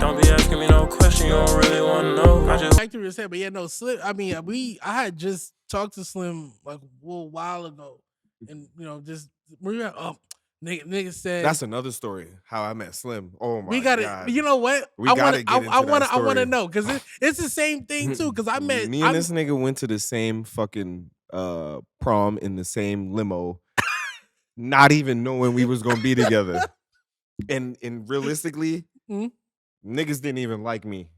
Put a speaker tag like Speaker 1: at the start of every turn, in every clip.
Speaker 1: Don't be asking me no question, you don't really want to know. I just
Speaker 2: Factory said, but yeah, no, Slim. I mean, I had just talked to Slim like a little while ago, and just nigga said
Speaker 3: That's another story. How I met Slim. Oh my
Speaker 2: we got it.
Speaker 3: God.
Speaker 2: You know what?
Speaker 3: We gotta get into that
Speaker 2: I want to
Speaker 3: story.
Speaker 2: know because it's the same thing too. Because I met
Speaker 3: me and this nigga went to the same fucking prom in the same limo, not even knowing we was gonna be together. And realistically,
Speaker 2: Mhm.
Speaker 3: niggas didn't even like me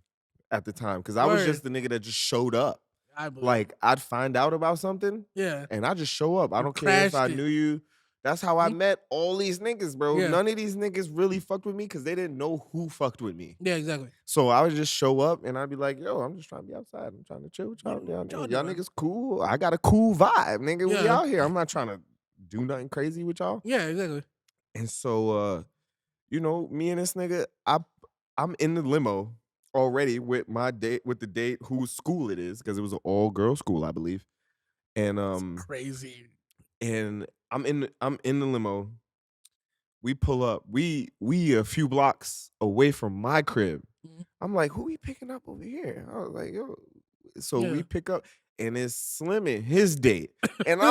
Speaker 3: at the time because I was just the nigga that just showed up.
Speaker 2: I believe.
Speaker 3: Like I'd find out about something,
Speaker 2: Yeah,
Speaker 3: and I just show up. I
Speaker 2: You
Speaker 3: don't care if I
Speaker 2: crashed it.
Speaker 3: knew you. That's how I
Speaker 2: Mhm.
Speaker 3: met all these niggas, bro.
Speaker 2: Yeah.
Speaker 3: None of these niggas really fucked with me because they didn't know who fucked with me.
Speaker 2: Yeah, exactly.
Speaker 3: So I would just show up and I'd be like, yo, I'm just trying to be outside. I'm trying to chill with y'all.
Speaker 2: What
Speaker 3: Y'all,
Speaker 2: y'all doing?
Speaker 3: niggas cool. I got a cool vibe, nigga. We
Speaker 2: Yeah.
Speaker 3: out here. I'm not trying to do nothing crazy with y'all.
Speaker 2: Yeah, exactly.
Speaker 3: And so me and this nigga, I'm in the limo already with the date whose school it is, because it was an all-girl school, I believe. And
Speaker 2: It's crazy.
Speaker 3: and I'm in the limo. We pull up. We a few blocks away from my crib.
Speaker 2: Mhm.
Speaker 3: I'm like, who we picking up over here? I was like, yo. So
Speaker 2: Yeah.
Speaker 3: we pick up, and it's Slim and his date. And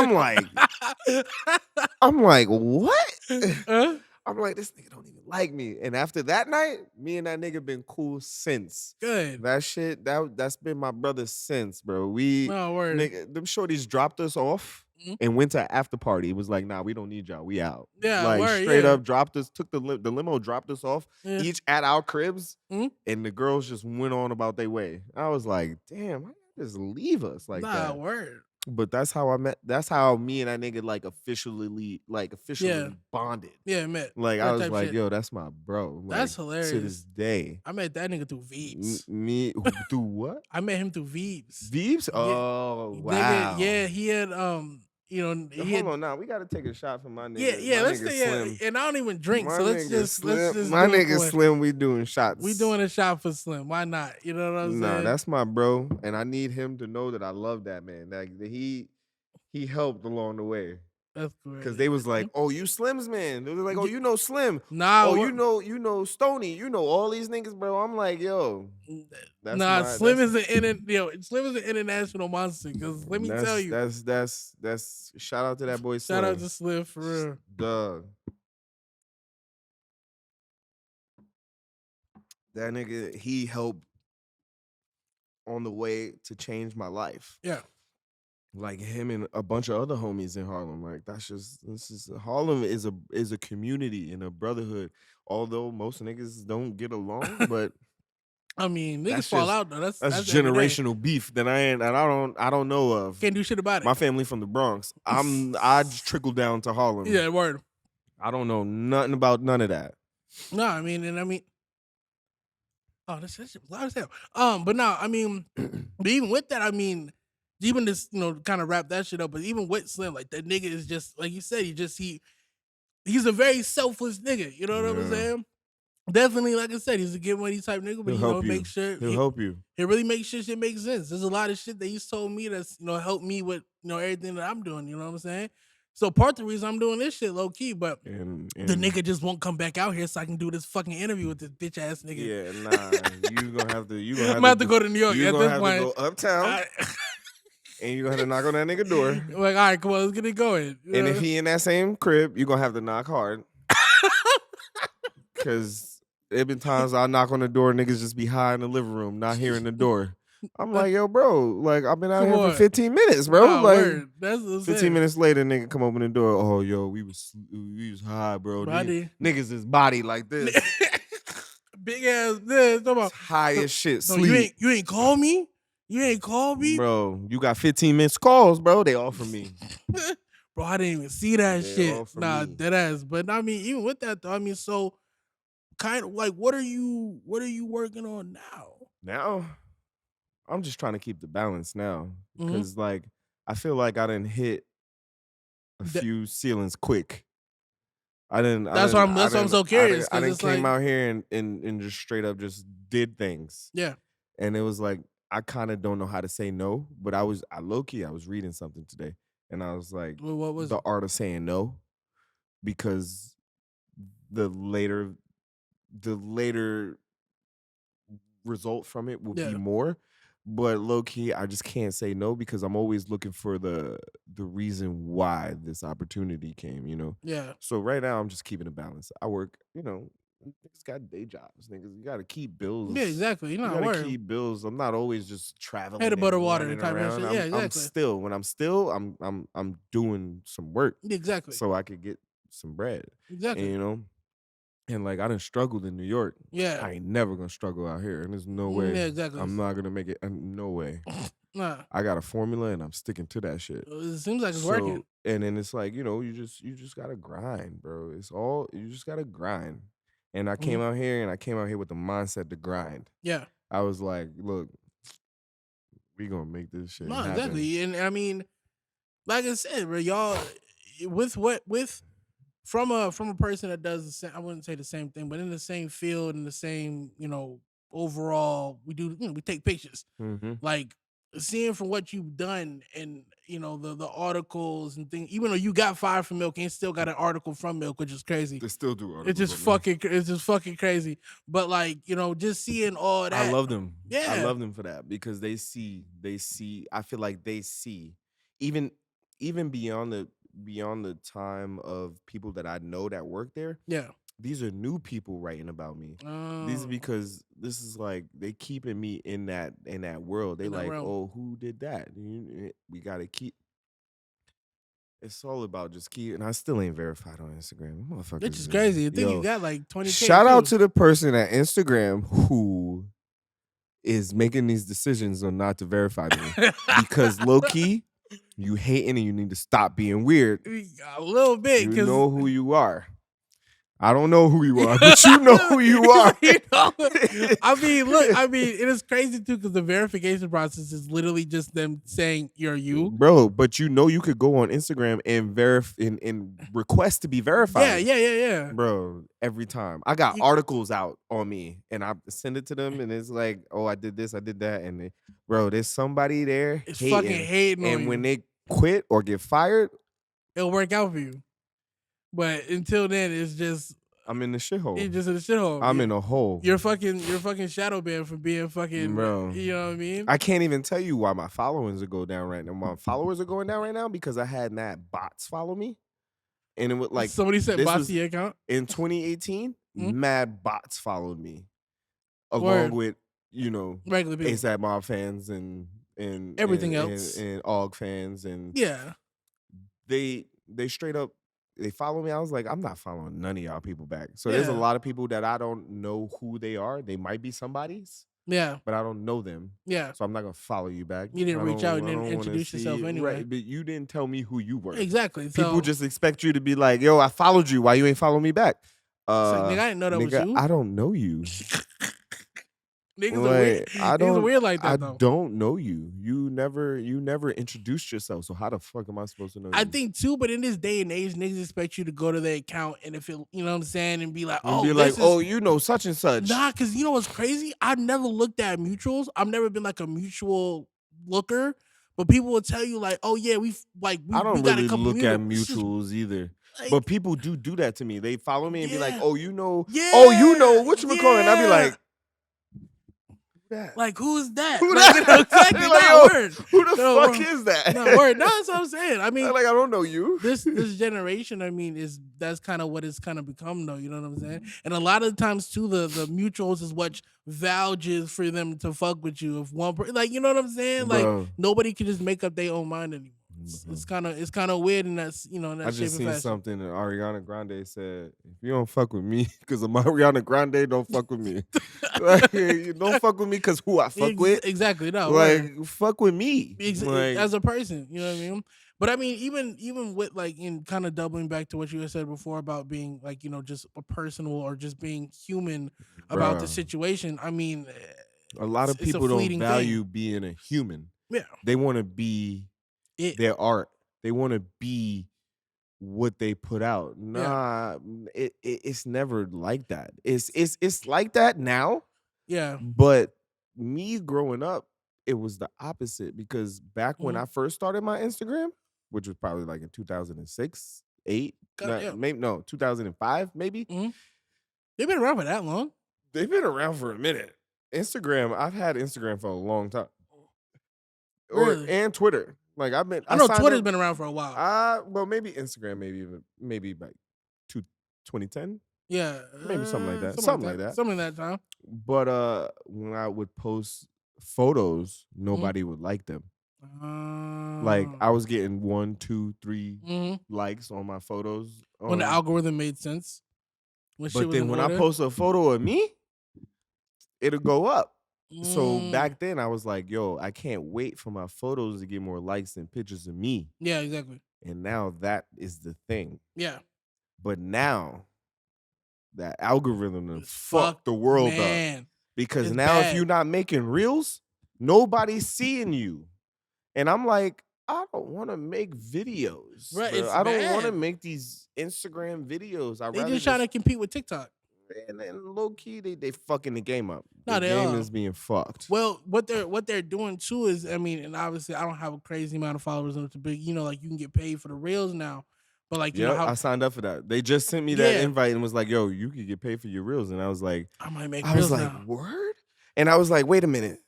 Speaker 3: I'm like, what?
Speaker 2: Huh?
Speaker 3: I'm like, this nigga don't even like me. And after that night, me and that nigga been cool since.
Speaker 2: Good.
Speaker 3: That shit, that's been my brother since, bro. We
Speaker 2: No word.
Speaker 3: nigga, them shorties dropped us off
Speaker 2: Mhm.
Speaker 3: and went to an after party. It was like, nah, we don't need y'all. We out.
Speaker 2: Yeah,
Speaker 3: like
Speaker 2: word,
Speaker 3: straight
Speaker 2: yeah.
Speaker 3: up dropped us, took the limo, dropped us off,
Speaker 2: Yeah.
Speaker 3: each at our cribs,
Speaker 2: Mhm.
Speaker 3: and the girls just went on about their way. I was like, damn, why y'all just leave us like
Speaker 2: Nah,
Speaker 3: that?
Speaker 2: word.
Speaker 3: But that's how I met. That's how me and that nigga officially bonded.
Speaker 2: Yeah, man.
Speaker 3: Like
Speaker 2: That
Speaker 3: I was
Speaker 2: type
Speaker 3: like,
Speaker 2: shit.
Speaker 3: yo, that's my bro.
Speaker 2: That's
Speaker 3: Like, to this
Speaker 2: hilarious.
Speaker 3: day.
Speaker 2: I met that nigga through Veeps.
Speaker 3: Me through what?
Speaker 2: I met him through Veeps.
Speaker 3: Veeps?
Speaker 2: Yeah.
Speaker 3: Oh
Speaker 2: Nigga,
Speaker 3: wow.
Speaker 2: yeah, he had he
Speaker 3: Hold
Speaker 2: had,
Speaker 3: on now. We gotta take a shot for my nigga.
Speaker 2: yeah.
Speaker 3: My
Speaker 2: Let's
Speaker 3: nigga
Speaker 2: say
Speaker 3: Slim.
Speaker 2: and I don't even drink,
Speaker 3: My
Speaker 2: so let's
Speaker 3: nigga
Speaker 2: just
Speaker 3: Slim. My
Speaker 2: do it
Speaker 3: nigga
Speaker 2: for-
Speaker 3: Slim, we doing shots.
Speaker 2: We doing a shot for Slim. Why not? You know what I'm
Speaker 3: Nah,
Speaker 2: saying?
Speaker 3: that's my bro. And I need him to know that I love that man. Like he helped along the way.
Speaker 2: That's great.
Speaker 3: Cause they was like, oh, you Slim's man. They was like, oh,
Speaker 2: You-
Speaker 3: you know Slim.
Speaker 2: Nah,
Speaker 3: Oh, you know Stony. You know all these niggas, bro. I'm like, yo.
Speaker 2: Slim is Slim is an international monster. Cause let me tell you,
Speaker 3: that's shout out to that boy Slim.
Speaker 2: shout out to Slim for real.
Speaker 3: Duh. That nigga, he helped on the way to change my life.
Speaker 2: Yeah.
Speaker 3: Like him and a bunch of other homies in Harlem. Like Harlem is a community and a brotherhood. Although most niggas don't get along, but
Speaker 2: I mean, niggas
Speaker 3: that's
Speaker 2: fall
Speaker 3: just-
Speaker 2: out though. That's every day.
Speaker 3: generational beef that I don't know of.
Speaker 2: Can't do shit about it.
Speaker 3: My family from the Bronx. I just trickled down to Harlem.
Speaker 2: Yeah, word.
Speaker 3: I don't know nothing about none of that.
Speaker 2: No, I mean, oh, this shit was loud as hell. But no, I mean, but even with that, I mean, even this, kind of wrap that shit up. But even with Slim, like that nigga is just like you said, he's a very selfless nigga. You know what I'm
Speaker 3: Yeah.
Speaker 2: saying? Definitely, like I said, he's a get money type nigga, but
Speaker 3: He'll help you.
Speaker 2: make sure
Speaker 3: He'll help you.
Speaker 2: he really makes sure shit makes sense. There's a lot of shit that he's told me that's helped me with everything that I'm doing. You know what I'm saying? So part of the reason I'm doing this shit low key, but
Speaker 3: And
Speaker 2: the nigga just won't come back out here so I can do this fucking interview with this bitch ass nigga.
Speaker 3: Yeah, nah. You gonna have to.
Speaker 2: I'm about to go to New York
Speaker 3: You
Speaker 2: at
Speaker 3: gonna
Speaker 2: this
Speaker 3: have
Speaker 2: point.
Speaker 3: to go uptown, and you gonna have to knock on that nigga door.
Speaker 2: Like, all right, come on, let's get it going. You
Speaker 3: And
Speaker 2: know?
Speaker 3: if he in that same crib, you gonna have to knock hard. Cause there been times I knock on the door, niggas just be high in the living room, not hearing the door. I'm like, yo, bro, like I've been out
Speaker 2: Come
Speaker 3: here
Speaker 2: on.
Speaker 3: for 15 minutes, bro.
Speaker 2: Nah,
Speaker 3: like
Speaker 2: word. That's what I'm
Speaker 3: 15
Speaker 2: saying.
Speaker 3: minutes later, nigga come open the door. Oh, yo, we was high, bro.
Speaker 2: Body.
Speaker 3: Niggas is body like this.
Speaker 2: Big ass this. Talking about,
Speaker 3: High as shit.
Speaker 2: so
Speaker 3: Sleep.
Speaker 2: you ain't call me? You ain't call me?
Speaker 3: Bro, you got 15 missed calls, bro. They offer me.
Speaker 2: Bro, I didn't even see that
Speaker 3: They
Speaker 2: shit.
Speaker 3: all for
Speaker 2: Nah,
Speaker 3: me.
Speaker 2: dead ass. But I mean, even with that though, I mean, so kind of like what are you working on now?
Speaker 3: Now, I'm just trying to keep the balance now.
Speaker 2: Mhm.
Speaker 3: Because like I feel like I didn't hit a few ceilings quick.
Speaker 2: That's why I'm so curious,
Speaker 3: I
Speaker 2: 'cause
Speaker 3: didn't
Speaker 2: it's
Speaker 3: came
Speaker 2: like-
Speaker 3: out here and just straight up just did things.
Speaker 2: Yeah.
Speaker 3: And it was like I kind of don't know how to say no, but I was reading something today, and I was like,
Speaker 2: Well, what was
Speaker 3: the art of saying no, because the later result from it will be
Speaker 2: Yeah.
Speaker 3: more. But low key, I just can't say no because I'm always looking for the reason why this opportunity came, you know.
Speaker 2: Yeah.
Speaker 3: So right now, I'm just keeping a balance. I work, you know, niggas got day jobs, niggas. You gotta keep bills.
Speaker 2: Yeah, exactly. You're
Speaker 3: You
Speaker 2: not
Speaker 3: gotta
Speaker 2: worried.
Speaker 3: keep bills. I'm not always just traveling
Speaker 2: Head of butter
Speaker 3: and
Speaker 2: water
Speaker 3: running
Speaker 2: type of
Speaker 3: around.
Speaker 2: shit. Yeah,
Speaker 3: I'm
Speaker 2: exactly.
Speaker 3: still when I'm still I'm doing some work
Speaker 2: Exactly.
Speaker 3: so I could get some bread.
Speaker 2: Exactly.
Speaker 3: And you know, and like I done struggled in New York.
Speaker 2: Yeah.
Speaker 3: I ain't never gonna struggle out here, and there's no
Speaker 2: Yeah,
Speaker 3: way
Speaker 2: exactly.
Speaker 3: I'm not gonna make it. No way.
Speaker 2: Nah.
Speaker 3: I got a formula, and I'm sticking to that shit.
Speaker 2: It seems like it's working.
Speaker 3: And then it's like, you know, you just gotta grind, bro. It's all you just gotta grind. And I came out here, and I came out here with the mindset to grind.
Speaker 2: Yeah.
Speaker 3: I was like, look, we gonna make this shit
Speaker 2: No,
Speaker 3: happen.
Speaker 2: exactly. And I mean, like I said, bro, y'all from a person that does the same, I wouldn't say the same thing, but in the same field, in the same, you know, overall, we do, you know, we take pictures.
Speaker 3: Mm-hmm.
Speaker 2: Like seeing from what you've done and you know the articles and things, even though you got fired from Milk and still got an article from Milk, which is crazy.
Speaker 3: They still do articles.
Speaker 2: It's just fucking crazy. But like, you know, just seeing all that.
Speaker 3: I love them.
Speaker 2: Yeah.
Speaker 3: I love them for that because they see, I feel like they see even beyond the time of people that I know that work there.
Speaker 2: Yeah.
Speaker 3: These are new people writing about me. These are because this is like they keeping me in that world. They like, oh, who did that? We gotta keep. It's all about just keep. And I still ain't verified on Instagram, motherfuckers.
Speaker 2: Which is crazy. I think you got like 20K.
Speaker 3: Shout out to the person at Instagram who is making these decisions on not to verify me because low key, you hating and you need to stop being weird.
Speaker 2: A little bit.
Speaker 3: You know who you are. I don't know who you are, but you know who you are.
Speaker 2: You know? I mean, look, it is crazy too because the verification process is literally just them saying you're you.
Speaker 3: Bro, but you know you could go on Instagram and and request to be verified.
Speaker 2: Yeah.
Speaker 3: Bro, every time. I got articles out on me and I send it to them and it's like, oh, I did this, I did that. And bro, there's somebody there
Speaker 2: fucking hating on
Speaker 3: and
Speaker 2: you.
Speaker 3: when they quit or get fired,
Speaker 2: it'll work out for you. But until then, it's just
Speaker 3: I'm in the shithole.
Speaker 2: It's just in the shithole.
Speaker 3: I'm in a hole.
Speaker 2: You're fucking shadow banned for being fucking.
Speaker 3: Bro.
Speaker 2: You know what I mean?
Speaker 3: I can't even tell you why my followers are going down right now. My followers are going down right now because I had mad bots follow me, and it was like
Speaker 2: somebody said bots to your account
Speaker 3: in 2018.
Speaker 2: Mm-hmm.
Speaker 3: Mad bots followed me, along with
Speaker 2: regular people,
Speaker 3: ASAP Mob fans and
Speaker 2: everything else,
Speaker 3: and OG fans, and
Speaker 2: yeah,
Speaker 3: they straight up. They follow me. I was like, I'm not following none of y'all people back. So there's a lot of people that I don't know who they are. They might be somebody's.
Speaker 2: Yeah.
Speaker 3: But I don't know them.
Speaker 2: Yeah.
Speaker 3: So I'm not going to follow you back.
Speaker 2: You didn't reach out and didn't introduce yourself anyway.
Speaker 3: Right, but you didn't tell me who you were.
Speaker 2: Exactly.
Speaker 3: People just expect you to be like, yo, I followed you. Why you ain't follow me back?
Speaker 2: Nigga, I didn't know that was you.
Speaker 3: I don't know you.
Speaker 2: Niggas are weird like that, though.
Speaker 3: I don't know you. You never introduced yourself. So how the fuck am I supposed to know you?
Speaker 2: I think too, but in this day and age, niggas expect you to go to their account and if it, you know what I'm saying, and be like,
Speaker 3: you know such and such.
Speaker 2: Nah, because you know what's crazy? I've never looked at mutuals. I've never been like a mutual looker, but people will tell you like, oh yeah, we
Speaker 3: I don't
Speaker 2: got
Speaker 3: really
Speaker 2: a couple
Speaker 3: look at mutuals either.
Speaker 2: Like,
Speaker 3: but people do that to me. They follow me and be like, oh, you know, whatchamacallit, and I be like, that?
Speaker 2: Like, who's that?
Speaker 3: Who
Speaker 2: like,
Speaker 3: that?
Speaker 2: You know, exactly.
Speaker 3: Like,
Speaker 2: word.
Speaker 3: Who the fuck is that?
Speaker 2: No, word. No, that's what I'm saying. I mean,
Speaker 3: like, I don't know you.
Speaker 2: This generation, I mean, that's kind of what it's kind of become, though. You know what I'm saying? And a lot of times too, the mutuals is what vouches for them to fuck with you. If one person, like, you know what I'm saying?
Speaker 3: Bro.
Speaker 2: Like, nobody can just make up their own mind anymore. It's kind of weird, and that's in that.
Speaker 3: I just seen something that Ariana Grande said. If you don't fuck with me, because I'm Ariana Grande, don't fuck with me. Like, you don't fuck with me because who I fuck with.
Speaker 2: Exactly. No.
Speaker 3: Like, fuck with me.
Speaker 2: Like, as a person, you know what I mean? But I mean, even with like in kind of doubling back to what you had said before about being like, you know, just a personal or just being human about the situation. I mean,
Speaker 3: a lot of people don't value being a human.
Speaker 2: Yeah.
Speaker 3: They want to be their art. They want to be what they put out. Nah, it's never like that. It's like that now.
Speaker 2: Yeah.
Speaker 3: But me growing up, it was the opposite because back when I first started my Instagram, which was probably like in 2006, 8, maybe 2005, maybe.
Speaker 2: Mm-hmm. They've been around for that long.
Speaker 3: They've been around for a minute. Instagram. I've had Instagram for a long time,
Speaker 2: Really?
Speaker 3: and Twitter. Like
Speaker 2: I
Speaker 3: I
Speaker 2: know
Speaker 3: signed
Speaker 2: Twitter's
Speaker 3: up.
Speaker 2: been around for a while.
Speaker 3: Well, maybe Instagram, maybe like 2010,
Speaker 2: Yeah,
Speaker 3: maybe something like that,
Speaker 2: something
Speaker 3: something like
Speaker 2: like that.
Speaker 3: that.
Speaker 2: Something like that time.
Speaker 3: But when I would post photos, nobody would like them. Like I was getting 1, 2, 3 likes on my photos.
Speaker 2: When the algorithm made sense. When shit
Speaker 3: But
Speaker 2: was
Speaker 3: then
Speaker 2: in
Speaker 3: when I
Speaker 2: order.
Speaker 3: post a photo of me, it'll go up. So
Speaker 2: Mm.
Speaker 3: back then I was like, yo, I can't wait for my photos to get more likes than pictures of me.
Speaker 2: Yeah, exactly.
Speaker 3: And now that is the thing.
Speaker 2: Yeah.
Speaker 3: But now that algorithm done
Speaker 2: It's
Speaker 3: fucked the world up.
Speaker 2: man.
Speaker 3: Because
Speaker 2: It's
Speaker 3: now if
Speaker 2: bad.
Speaker 3: you're not making reels, nobody's seeing you. And I'm like, I don't want to make videos.
Speaker 2: Right,
Speaker 3: bro.
Speaker 2: it's
Speaker 3: I don't want to
Speaker 2: bad.
Speaker 3: make these Instagram videos.
Speaker 2: They just trying to compete with TikTok.
Speaker 3: And low key, they fucking the game up.
Speaker 2: No,
Speaker 3: The
Speaker 2: they
Speaker 3: game
Speaker 2: are.
Speaker 3: is being fucked.
Speaker 2: Well, what they're doing too is, I mean, and obviously I don't have a crazy amount of followers, and it's a big, like you can get paid for the reels now, but like you know how
Speaker 3: I signed up for that. They just sent me that invite and was like, "Yo, you could get paid for your reels," and I was like,
Speaker 2: I might make
Speaker 3: I
Speaker 2: reels
Speaker 3: was like,
Speaker 2: now.
Speaker 3: "Word?" And I was like, "Wait a minute,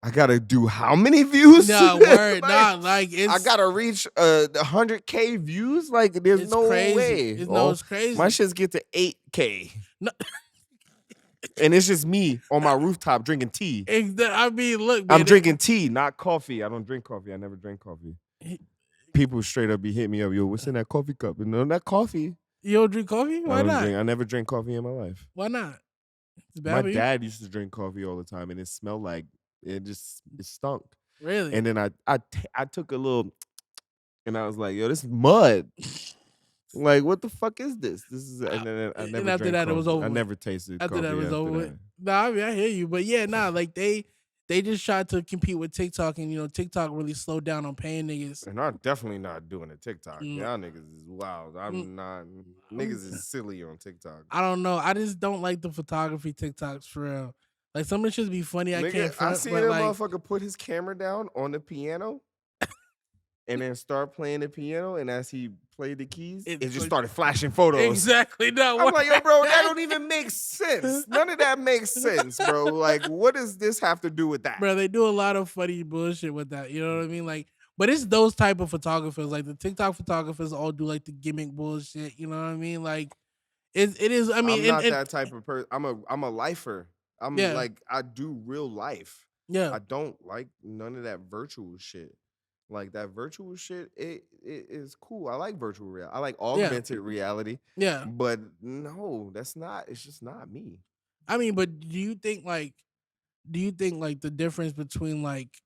Speaker 3: I gotta do how many views?"
Speaker 2: No, word, nah, like it's
Speaker 3: I gotta reach 100K views. Like, there's
Speaker 2: it's
Speaker 3: no
Speaker 2: crazy.
Speaker 3: way.
Speaker 2: It's crazy.
Speaker 3: My shits get to 8K.
Speaker 2: No.
Speaker 3: And it's just me on my rooftop drinking tea.
Speaker 2: I mean, look, man,
Speaker 3: I'm drinking tea, not coffee. I don't drink coffee. I never drank coffee. People straight up be hitting me up, yo, what's in that coffee cup? And that coffee.
Speaker 2: You don't drink coffee? Why not?
Speaker 3: I never drank coffee in my life.
Speaker 2: Why not? It's bad
Speaker 3: My
Speaker 2: for you?
Speaker 3: dad used to drink coffee all the time, and it smelled like it stunk.
Speaker 2: Really?
Speaker 3: And then I took a little, and I was like, yo, this is mud. Like, what the fuck is this? This is, and then I never.
Speaker 2: And after
Speaker 3: drank
Speaker 2: that,
Speaker 3: coffee.
Speaker 2: it was over.
Speaker 3: I never tasted
Speaker 2: after
Speaker 3: coffee.
Speaker 2: That was over.
Speaker 3: That.
Speaker 2: Nah, I mean, I hear you, but yeah, nah, like they just tried to compete with TikTok, and TikTok really slowed down on paying niggas.
Speaker 3: And I'm definitely not doing a TikTok. Y'all niggas is wild. I'm not. Niggas is silly on TikTok.
Speaker 2: I don't know. I just don't like the photography TikToks for real. Like some of the shit be funny.
Speaker 3: Nigga,
Speaker 2: I can't front,
Speaker 3: I see
Speaker 2: but
Speaker 3: that
Speaker 2: like,
Speaker 3: motherfucker put his camera down on the piano and then start playing the piano, and as he played the keys, it just started flashing photos.
Speaker 2: Exactly. No,
Speaker 3: I'm like, yo, bro, that don't even make sense. None of that makes sense, bro. Like, what does this have to do with that?
Speaker 2: Bro, they do a lot of funny bullshit with that. You know what I mean? Like, but it's those type of photographers. Like the TikTok photographers all do like the gimmick bullshit. You know what I mean? Like, it is. I mean,
Speaker 3: I'm not that type of person. I'm a lifer. I'm like, I do real life.
Speaker 2: Yeah.
Speaker 3: I don't like none of that virtual shit. Like that virtual shit, it is cool. I like virtual reality. I like augmented reality.
Speaker 2: Yeah.
Speaker 3: But no, it's just not me.
Speaker 2: I mean, but do you think like the difference between like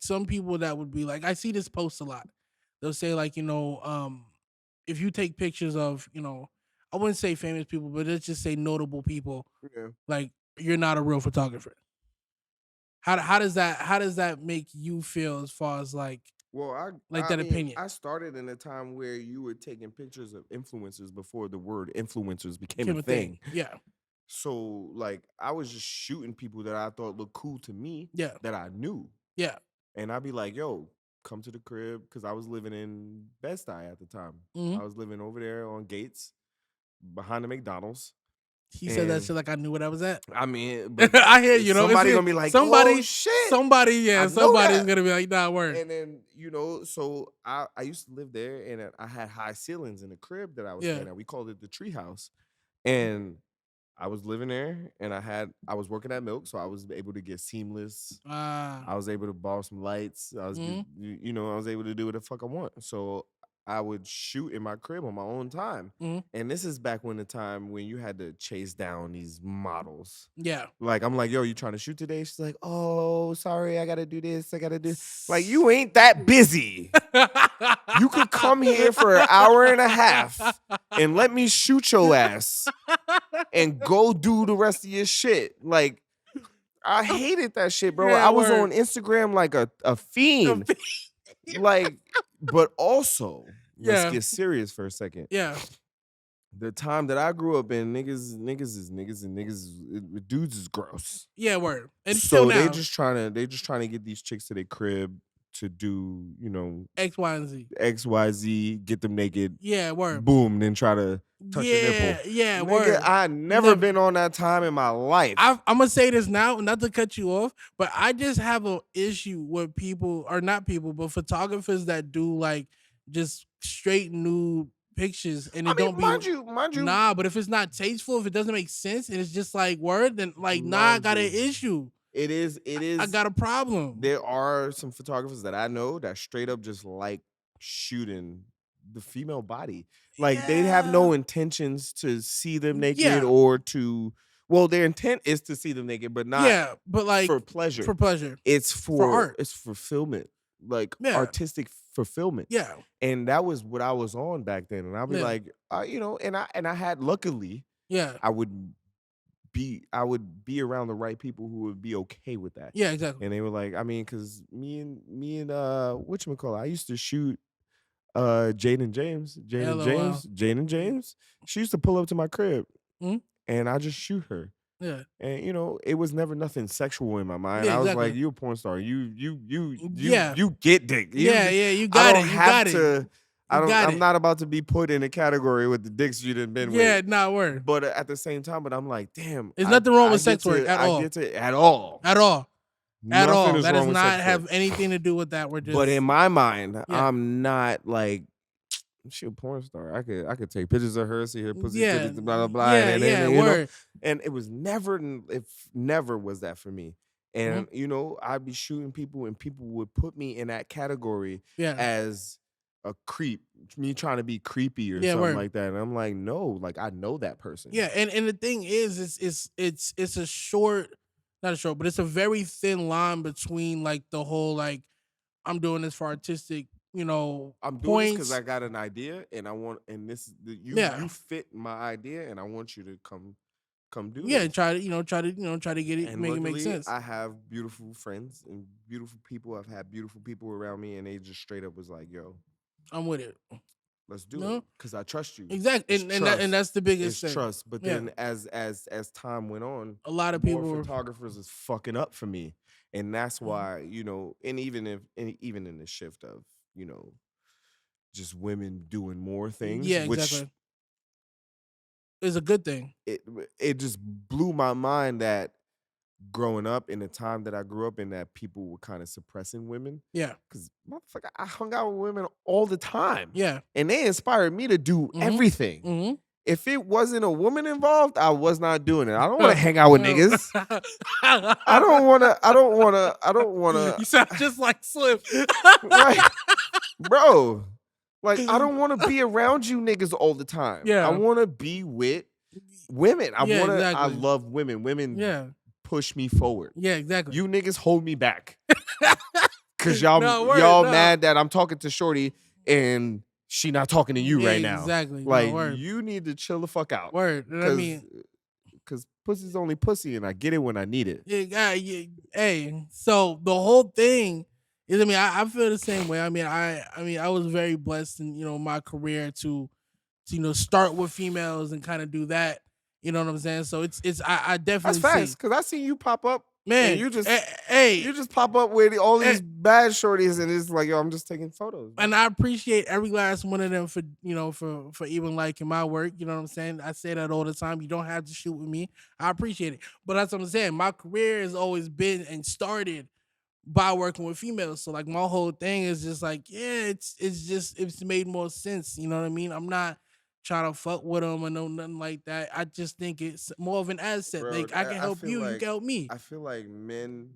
Speaker 2: some people that would be like, I see this post a lot. They'll say like, if you take pictures of, I wouldn't say famous people, but let's just say notable people, like you're not a real photographer. How does that make you feel as far as like, that opinion?
Speaker 3: I started in a time where you were taking pictures of influencers before the word influencers became a thing.
Speaker 2: Yeah.
Speaker 3: So like I was just shooting people that I thought looked cool to me.
Speaker 2: Yeah.
Speaker 3: That I knew.
Speaker 2: Yeah.
Speaker 3: And I'd be like, yo, come to the crib, because I was living in Bed-Stuy at the time.
Speaker 2: Mm-hmm.
Speaker 3: I was living over there on Gates behind the McDonald's.
Speaker 2: He said that shit like I knew what I was at.
Speaker 3: I mean, but
Speaker 2: I hear you.
Speaker 3: Somebody gonna be like,
Speaker 2: somebody,
Speaker 3: oh shit.
Speaker 2: Somebody's gonna be like, nah, word.
Speaker 3: And then so I used to live there, and I had high ceilings in the crib that I was staying at. We called it the tree house, and I was living there, and I was working at Milk, so I was able to get seamless. I was able to borrow some lights. I was, I was able to do what the fuck I want. So I would shoot in my crib on my own time. And this is back when the time when you had to chase down these models.
Speaker 2: Yeah.
Speaker 3: Like, I'm like, yo, you trying to shoot today? She's like, oh, sorry, I got to do this. I got to do this. Like, you ain't that busy. You could come here for an hour and a half and let me shoot your ass and go do the rest of your shit. Like, I hated that shit, bro.
Speaker 2: Yeah,
Speaker 3: I was on Instagram like a fiend. Like, but also, let's get serious for a second.
Speaker 2: Yeah.
Speaker 3: The time that I grew up in, niggas, dudes is gross.
Speaker 2: Yeah, word. And
Speaker 3: so
Speaker 2: still now.
Speaker 3: they just trying to get these chicks to their crib to do, you know,
Speaker 2: X, Y, and Z.
Speaker 3: XYZ, get them naked,
Speaker 2: Yeah, word.
Speaker 3: boom, then try to touch a nipple.
Speaker 2: Yeah,
Speaker 3: Nigga,
Speaker 2: word.
Speaker 3: I never been on that time in my life.
Speaker 2: I'm gonna say this now, not to cut you off, but I just have an issue with people, or not people, but photographers that do like just straight nude pictures, and it don't be.
Speaker 3: mind you,
Speaker 2: Nah, but if it's not tasteful, if it doesn't make sense, and it's just like word, then like nah, I
Speaker 3: Mind
Speaker 2: got an
Speaker 3: you,
Speaker 2: issue.
Speaker 3: it is.
Speaker 2: I got a problem.
Speaker 3: There are some photographers that I know that straight up just like shooting the female body. Like they have no intentions to see them naked
Speaker 2: Yeah.
Speaker 3: or to. Well, their intent is to see them naked, but not
Speaker 2: Yeah, but like
Speaker 3: for pleasure.
Speaker 2: For pleasure.
Speaker 3: It's for
Speaker 2: art.
Speaker 3: It's fulfillment, like
Speaker 2: Yeah.
Speaker 3: artistic fulfillment.
Speaker 2: Yeah.
Speaker 3: And that was what I was on back then. And I'd be
Speaker 2: Yeah.
Speaker 3: like, you know, and I had luckily,
Speaker 2: Yeah.
Speaker 3: I would be around the right people who would be okay with that.
Speaker 2: Yeah, exactly.
Speaker 3: And they were like, I mean, because me and whatchamacallit, I used to shoot Jane James. She used to pull up to my crib
Speaker 2: Mhm.
Speaker 3: and I just shoot her.
Speaker 2: Yeah.
Speaker 3: And you know, it was never nothing sexual in my mind.
Speaker 2: Yeah,
Speaker 3: I was
Speaker 2: exactly.
Speaker 3: like, you a porn star. You
Speaker 2: Yeah.
Speaker 3: get dick.
Speaker 2: Yeah, you
Speaker 3: I
Speaker 2: got
Speaker 3: don't
Speaker 2: it. You
Speaker 3: have
Speaker 2: got
Speaker 3: to.
Speaker 2: it.
Speaker 3: I'm not about to be put in a category with the dicks you done been with.
Speaker 2: Yeah, nah, word.
Speaker 3: But at the same time, but I'm like, damn.
Speaker 2: There's nothing wrong with sex work at all.
Speaker 3: I get to at all.
Speaker 2: At all. At all.
Speaker 3: Nothing is
Speaker 2: That
Speaker 3: wrong
Speaker 2: does
Speaker 3: with
Speaker 2: not
Speaker 3: sex
Speaker 2: have
Speaker 3: work.
Speaker 2: anything to do with that. We're just.
Speaker 3: But in my mind,
Speaker 2: Yeah.
Speaker 3: I'm not like, she a porn star. I could take pictures of her, see her pussy,
Speaker 2: Yeah.
Speaker 3: titties, blah blah blah.
Speaker 2: Yeah,
Speaker 3: and
Speaker 2: yeah,
Speaker 3: you know,
Speaker 2: word.
Speaker 3: and it was never was that for me. And you know, I'd be shooting people, and people would put me in that category
Speaker 2: Yeah.
Speaker 3: as a creep, me trying to be creepy or
Speaker 2: Yeah,
Speaker 3: something
Speaker 2: word.
Speaker 3: like that. And I'm like, no, like I know that person.
Speaker 2: Yeah, and the thing is, it's a short, not a short, but it's a very thin line between like the whole like I'm doing this for artistic, you know,
Speaker 3: I'm doing this
Speaker 2: points.
Speaker 3: because I got an idea, and I want, and this you
Speaker 2: Yeah.
Speaker 3: you fit my idea, and I want you to come do
Speaker 2: Yeah,
Speaker 3: this.
Speaker 2: and try to get it,
Speaker 3: And
Speaker 2: make it
Speaker 3: luckily,
Speaker 2: make sense.
Speaker 3: I have beautiful friends and beautiful people. I've had beautiful people around me, and they just straight up was like, "Yo,
Speaker 2: I'm with it.
Speaker 3: let's do
Speaker 2: No?
Speaker 3: it," because I trust you.
Speaker 2: Exactly,
Speaker 3: It's
Speaker 2: and that's the biggest
Speaker 3: It's
Speaker 2: thing.
Speaker 3: trust. But
Speaker 2: Yeah.
Speaker 3: then as time went on,
Speaker 2: A lot of
Speaker 3: more
Speaker 2: people were.
Speaker 3: photographers is fucking up for me, and that's
Speaker 2: Mhm.
Speaker 3: why, you know, and even in the shift of, you know, just women doing more things,
Speaker 2: Yeah,
Speaker 3: which
Speaker 2: exactly. It's a good thing.
Speaker 3: it just blew my mind that growing up in the time that I grew up in, that people were kind of suppressing women.
Speaker 2: Yeah.
Speaker 3: Because motherfucker, I hung out with women all the time.
Speaker 2: Yeah.
Speaker 3: And they inspired me to do everything.
Speaker 2: Mm-hmm.
Speaker 3: If it wasn't a woman involved, I was not doing it. I don't want to hang out with niggas. I don't want to.
Speaker 2: You sound just like Slim.
Speaker 3: Right. Bro. Like, I don't want to be around you niggas all the time.
Speaker 2: Yeah.
Speaker 3: I want to be with women.
Speaker 2: Yeah,
Speaker 3: I
Speaker 2: exactly.
Speaker 3: love women. Women
Speaker 2: Yeah.
Speaker 3: push me forward.
Speaker 2: Yeah, exactly.
Speaker 3: You niggas hold me back. Cause y'all
Speaker 2: No.
Speaker 3: mad that I'm talking to Shorty and she not talking to you right now.
Speaker 2: Exactly.
Speaker 3: Like,
Speaker 2: word.
Speaker 3: you need to chill the fuck out.
Speaker 2: Word. And I mean,
Speaker 3: cause pussy's only pussy, and I get it when I need it.
Speaker 2: yeah, hey, so the whole thing is, I mean, I feel the same way. I mean, I was very blessed in, you know, my career to you know, start with females and kind of do that. You know what I'm saying? So it's I definitely
Speaker 3: That's fast,
Speaker 2: see.
Speaker 3: cause I seen you pop up.
Speaker 2: Man,
Speaker 3: and you just
Speaker 2: hey,
Speaker 3: you just pop up with all these bad shorties, and it's like, yo, I'm just taking photos.
Speaker 2: And I appreciate every last one of them for, you know, for even liking my work. You know what I'm saying? I say that all the time. You don't have to shoot with me. I appreciate it. But that's what I'm saying. My career has always been and started by working with females. So like my whole thing is just like, yeah, it's made more sense. You know what I mean? I'm not trying to fuck with them or no nothing like that. I just think it's more of an asset.
Speaker 3: Bro,
Speaker 2: like I can help
Speaker 3: feel
Speaker 2: you,
Speaker 3: like,
Speaker 2: you can help me.
Speaker 3: I feel like men,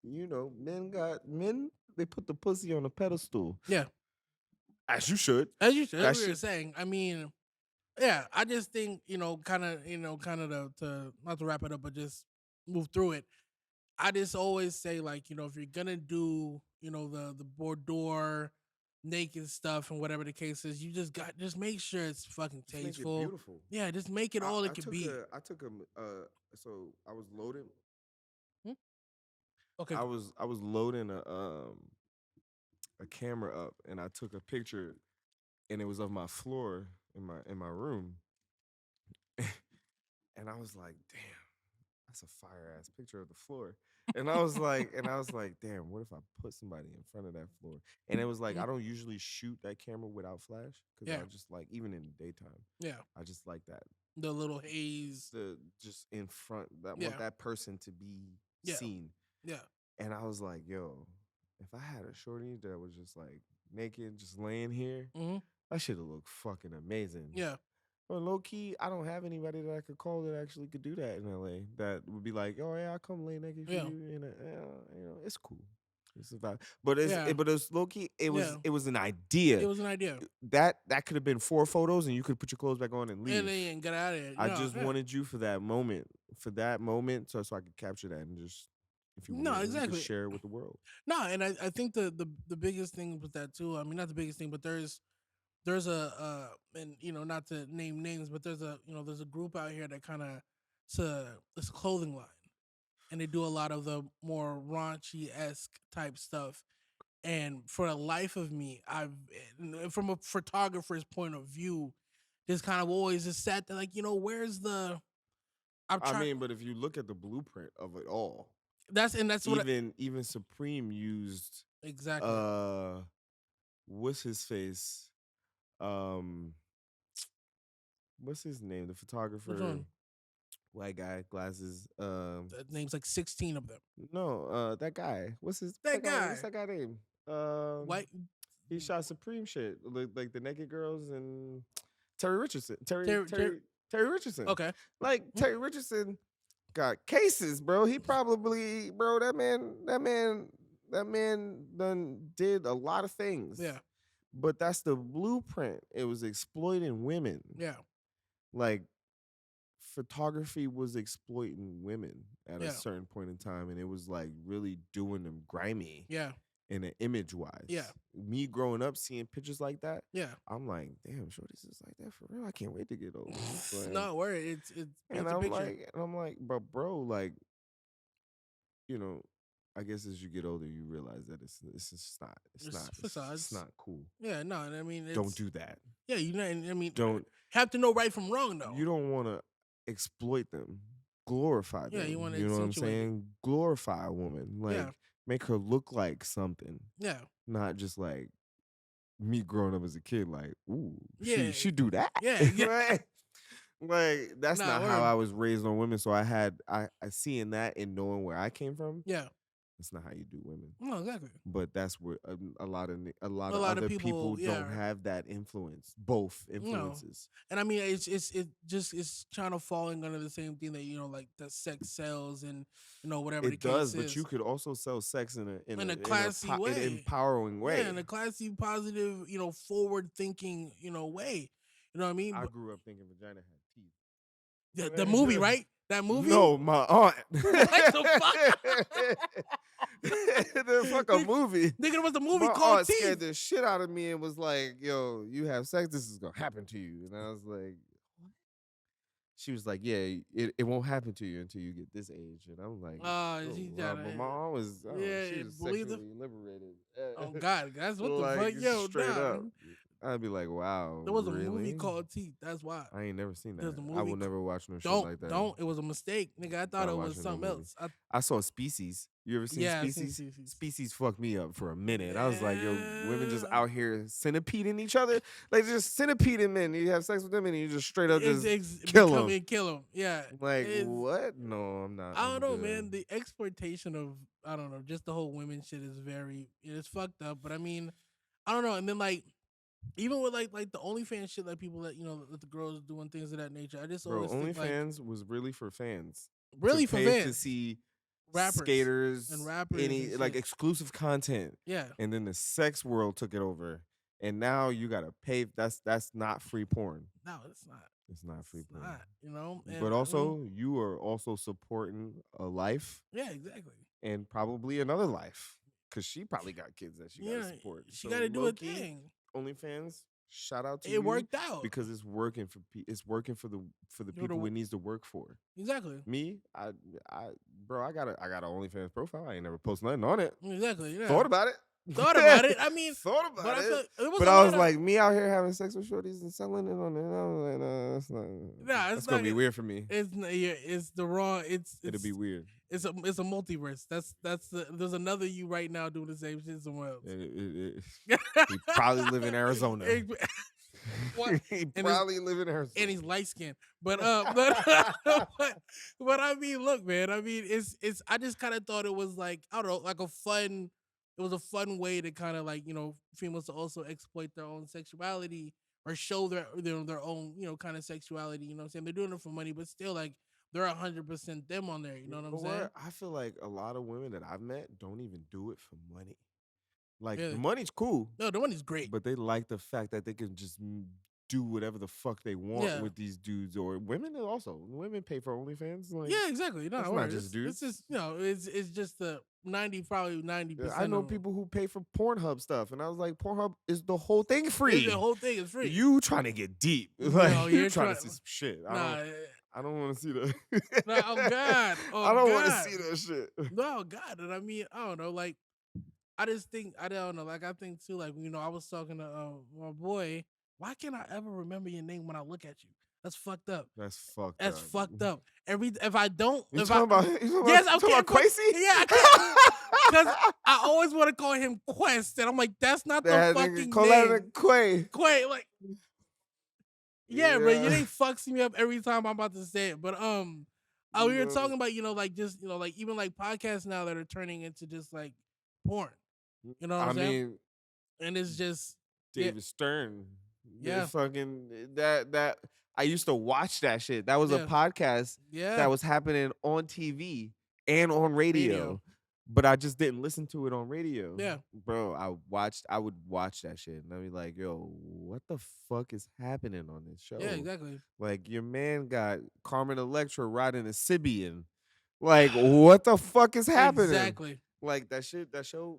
Speaker 3: you know, men, they put the pussy on a pedestal.
Speaker 2: Yeah.
Speaker 3: As you should.
Speaker 2: As you should.
Speaker 3: That
Speaker 2: That's what you're
Speaker 3: shit-
Speaker 2: saying. I mean, yeah, I just think, you know, kind of to not to wrap it up, but just move through it. I just always say, like, you know, if you're gonna do, you know, the boudoir naked stuff and whatever the case is, you just make sure it's fucking
Speaker 3: Just make it
Speaker 2: tasteful.
Speaker 3: beautiful.
Speaker 2: Yeah, just make it all it could be.
Speaker 3: I took so I was loading.
Speaker 2: Okay.
Speaker 3: I was loading a camera up, and I took a picture, and it was of my floor in my room, and I was like, damn. I that's a fire ass picture of the floor. And I was like, damn, what if I put somebody in front of that floor? And it was like, I don't usually shoot that camera without flash because
Speaker 2: Yeah.
Speaker 3: I just like, even in the daytime,
Speaker 2: Yeah.
Speaker 3: I just like that.
Speaker 2: The little haze.
Speaker 3: Just in front. I
Speaker 2: Yeah.
Speaker 3: want that person to be seen.
Speaker 2: Yeah.
Speaker 3: And I was like, yo, if I had a shorty that was just like naked, just laying here, that should have looked fucking amazing.
Speaker 2: Yeah.
Speaker 3: But low key, I don't have anybody that I could call that actually could do that in LA. That would be like, oh yeah, I'll come lay naked for you. And it's cool. It's about, but it's low key. It was an idea.
Speaker 2: It was an idea.
Speaker 3: That could have been 4 photos, and you could put your clothes back on and leave.
Speaker 2: And then get out of here.
Speaker 3: I just wanted you for that moment, so I could capture that and just, if you want,
Speaker 2: exactly,
Speaker 3: share it with the world.
Speaker 2: No, and I think the biggest thing with that too. I mean, not the biggest thing, but there's a and not to name names, but there's a group out here that kind of it's a clothing line, and they do a lot of the more raunchy-esque type stuff. And for the life of me, from a photographer's point of view, just kind of always just sat there like, where's the
Speaker 3: but if you look at the blueprint of it all,
Speaker 2: that's what
Speaker 3: even Supreme used
Speaker 2: exactly.
Speaker 3: What's his face? What's his name? The photographer.
Speaker 2: Which one?
Speaker 3: White guy, glasses.
Speaker 2: That name's like 16 of them.
Speaker 3: No, that guy. What's his
Speaker 2: that guy?
Speaker 3: What's that guy name?
Speaker 2: White.
Speaker 3: He shot Supreme shit, like the naked girls and Terry Richardson. Terry Richardson.
Speaker 2: Okay.
Speaker 3: Like Terry Richardson got cases, bro. He probably, bro, that man done did a lot of things.
Speaker 2: Yeah.
Speaker 3: But that's the blueprint. It was exploiting women.
Speaker 2: Yeah.
Speaker 3: Like, photography was exploiting women at a certain point in time, and it was like really doing them grimy.
Speaker 2: Yeah.
Speaker 3: In an image wise. Yeah. Me growing up seeing pictures like that.
Speaker 2: Yeah.
Speaker 3: I'm like, damn, shorty's is like that for real. I can't wait to get old.
Speaker 2: No worry. It's
Speaker 3: and I'm like, but bro, like, I guess as you get older, you realize that it's not cool.
Speaker 2: Yeah, no, I mean,
Speaker 3: don't do that.
Speaker 2: Yeah,
Speaker 3: don't
Speaker 2: have to know right from wrong though.
Speaker 3: You don't want to exploit them, glorify them.
Speaker 2: Yeah, you want to,
Speaker 3: know what I'm saying? Glorify a woman, like make her look like something.
Speaker 2: Yeah,
Speaker 3: not just like me growing up as a kid. Like, ooh, she do that.
Speaker 2: Yeah.
Speaker 3: Like that's not how I was raised on women. So I seeing that and knowing where I came from.
Speaker 2: Yeah.
Speaker 3: That's not how you do women.
Speaker 2: No, exactly.
Speaker 3: But that's where a lot of other people don't have that influence. Both influences.
Speaker 2: No. And I mean, it's kind of falling under the same thing that like that sex sells and whatever
Speaker 3: it
Speaker 2: the case
Speaker 3: does.
Speaker 2: is.
Speaker 3: But you could also sell sex in a
Speaker 2: classy way,
Speaker 3: an empowering way.
Speaker 2: Yeah, in a classy, positive, forward thinking, way. You know what I mean?
Speaker 3: I grew up thinking vagina had teeth.
Speaker 2: Yeah, the movie, right? That movie?
Speaker 3: No, my aunt.
Speaker 2: What the fuck?
Speaker 3: The fucking movie.
Speaker 2: Nigga, it was a movie
Speaker 3: my
Speaker 2: called
Speaker 3: aunt
Speaker 2: Teeth.
Speaker 3: scared the shit out of me and was like, yo, you have sex, this is gonna happen to you. And I was like, what? She was like, yeah, it won't happen to you until you get this age. And I'm like, but my aunt was, she was sexually liberated.
Speaker 2: Oh God, that's what
Speaker 3: like,
Speaker 2: the fuck, yo,
Speaker 3: straight up. I'd be like, wow.
Speaker 2: There was a movie called Teeth. That's why.
Speaker 3: I ain't never seen that. I will never watch no shit like that.
Speaker 2: Don't. It was a mistake, nigga. I thought it was something else.
Speaker 3: I saw Species. You ever seen Species? Species fucked me up for a minute. I was like, yo, women just out here centipeding each other. Like, just centipeding men. You have sex with them and you just straight up just kill them.
Speaker 2: Kill them. Yeah.
Speaker 3: Like, what? No, I'm not.
Speaker 2: I don't know, man. The exploitation of, I don't know, just the whole women shit is it's fucked up. But I mean, I don't know. And then like, even with like the OnlyFans shit, like people that that the girls doing things of that nature. I just always think
Speaker 3: OnlyFans was really for fans.
Speaker 2: Really for fans
Speaker 3: to see
Speaker 2: rappers
Speaker 3: skaters
Speaker 2: and rappers,
Speaker 3: any like exclusive content.
Speaker 2: Yeah,
Speaker 3: and then the sex world took it over, and now you gotta pay. That's not free porn.
Speaker 2: No, it's not.
Speaker 3: It's not free porn.
Speaker 2: Not, and,
Speaker 3: but also you are also supporting a life.
Speaker 2: Yeah, exactly.
Speaker 3: And probably another life, because she probably got kids that she gotta support.
Speaker 2: She gotta do a thing.
Speaker 3: OnlyFans, shout out to you.
Speaker 2: It worked out
Speaker 3: because it's working for the people it needs to work for.
Speaker 2: Exactly.
Speaker 3: Me, I got an OnlyFans profile. I ain't never posted nothing on it.
Speaker 2: Exactly. Yeah.
Speaker 3: Thought about it.
Speaker 2: thought about it. I mean,
Speaker 3: thought
Speaker 2: but
Speaker 3: about
Speaker 2: I feel
Speaker 3: it.
Speaker 2: it was
Speaker 3: But
Speaker 2: a
Speaker 3: I
Speaker 2: lot
Speaker 3: was
Speaker 2: of,
Speaker 3: like, me out here having sex with shorties and selling it on it. I was like, that's
Speaker 2: nah,
Speaker 3: that's gonna be weird for me.
Speaker 2: it's the wrong.
Speaker 3: It'll be weird.
Speaker 2: It's a multiverse. There's another you right now doing the same shit somewhere else.
Speaker 3: He probably live in Arizona.
Speaker 2: What?
Speaker 3: He
Speaker 2: And
Speaker 3: probably live in Arizona.
Speaker 2: and he's light skinned. But I mean, look, man. I mean, it's. I just kind of thought it was like, I don't know, like a fun. It was a fun way to kind of like, females to also exploit their own sexuality or show their own, kind of sexuality. You know what I'm saying? They're doing it for money, but still, like, they're 100% them on there. You know what I'm saying?
Speaker 3: I feel like a lot of women that I've met don't even do it for money. Like,
Speaker 2: Really?
Speaker 3: the money's cool.
Speaker 2: No, the money's great.
Speaker 3: But they like the fact that they can just do whatever the fuck they want with these dudes, or women also. Women pay for OnlyFans. Like,
Speaker 2: yeah, exactly. No,
Speaker 3: it's not just dudes.
Speaker 2: It's just it's just the 90%.
Speaker 3: I know people who pay for Pornhub stuff, and I was like, Pornhub is the whole thing free.
Speaker 2: The whole thing is free.
Speaker 3: You trying to get deep? Like, you're trying to see some shit. I don't want to see that.
Speaker 2: Nah, oh God,
Speaker 3: I don't want to see that shit.
Speaker 2: No, God, and I mean, I don't know, like. I just think, I don't know, like, I think too, like, I was talking to my boy. Why can't I ever remember your name when I look at you? That's fucked up.
Speaker 3: That's fucked
Speaker 2: That's
Speaker 3: up.
Speaker 2: fucked up. If I don't,
Speaker 3: You
Speaker 2: if
Speaker 3: talking about Quasi?
Speaker 2: Yeah, I can't. Because I always want to call him Quest, and I'm like, that's not the fucking name. Quay, like, yeah, bro, you ain't fucks me up every time I'm about to say it. But we were talking about, like, just, like, even like podcasts now that are turning into just like porn. You know what I'm saying? Mean, and it's just
Speaker 3: David Stern.
Speaker 2: Yeah.
Speaker 3: Fucking that I used to watch that shit. That was a podcast that was happening on TV and on radio. But I just didn't listen to it on radio.
Speaker 2: Yeah.
Speaker 3: Bro, I would watch that shit and I'd be like, yo, what the fuck is happening on this show?
Speaker 2: Yeah, exactly.
Speaker 3: Like, your man got Carmen Electra riding a Sibian. Like, what the fuck is happening?
Speaker 2: Exactly.
Speaker 3: Like, that show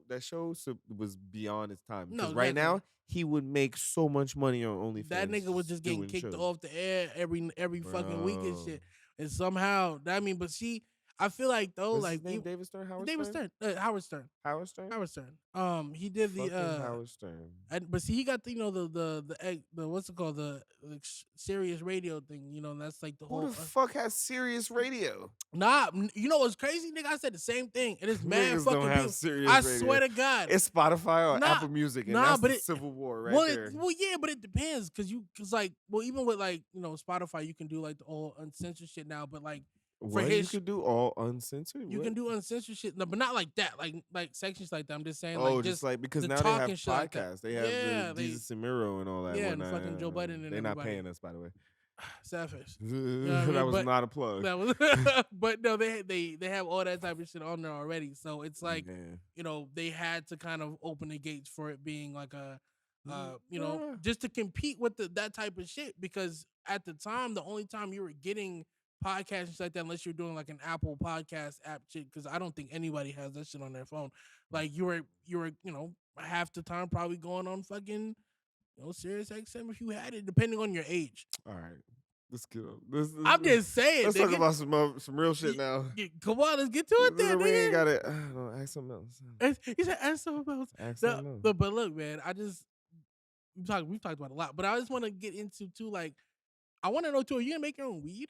Speaker 3: was beyond its time. Because
Speaker 2: No,
Speaker 3: right now, he would make so much money on OnlyFans.
Speaker 2: That nigga was just getting kicked off the air every fucking week and shit. And somehow, but see, I feel like though,
Speaker 3: What's
Speaker 2: like
Speaker 3: his name, David Stern,
Speaker 2: Howard Stern.
Speaker 3: Howard Stern.
Speaker 2: He did the
Speaker 3: Howard Stern.
Speaker 2: But see, he got the the what's it called, the Sirius radio thing. And that's like the whole.
Speaker 3: Who the fuck has Sirius radio?
Speaker 2: Nah, you know what's crazy, nigga? I said the same thing. It is mad
Speaker 3: Niggas
Speaker 2: fucking
Speaker 3: don't have
Speaker 2: people.
Speaker 3: Sirius
Speaker 2: I
Speaker 3: radio.
Speaker 2: swear to God,
Speaker 3: it's Spotify or Apple Music, and that's the Civil War right there.
Speaker 2: Well, yeah, but it depends because even with like Spotify, you can do like the all uncensored shit now, but like.
Speaker 3: You could do all uncensored.
Speaker 2: You can do uncensored shit, no, but not like that, like sections like that. I'm just saying,
Speaker 3: just like because now they have podcasts. They have Jesus and Miro and all that.
Speaker 2: Yeah, and fucking Joe Budden and
Speaker 3: they're not
Speaker 2: everybody.
Speaker 3: paying us, by the way.
Speaker 2: Savage.
Speaker 3: That was not a plug.
Speaker 2: That was, but no, they have all that type of shit on there already. So it's like they had to kind of open the gates for it being like a. Just to compete with that type of shit, because at the time, the only time you were getting podcasts like that, unless you're doing like an Apple podcast app shit, because I don't think anybody has that shit on their phone. Like you were half the time probably going on fucking Sirius XM if you had it, depending on your age.
Speaker 3: All right, let's get up.
Speaker 2: I'm just saying.
Speaker 3: Let's talk about some real shit now.
Speaker 2: Come on, let's get to it then.
Speaker 3: We ain't got it. Ask something else.
Speaker 2: He said ask something else. But look, man, we've talked about a lot, but I just want to get into too. Like, I want to know too. Are you gonna make your own weed?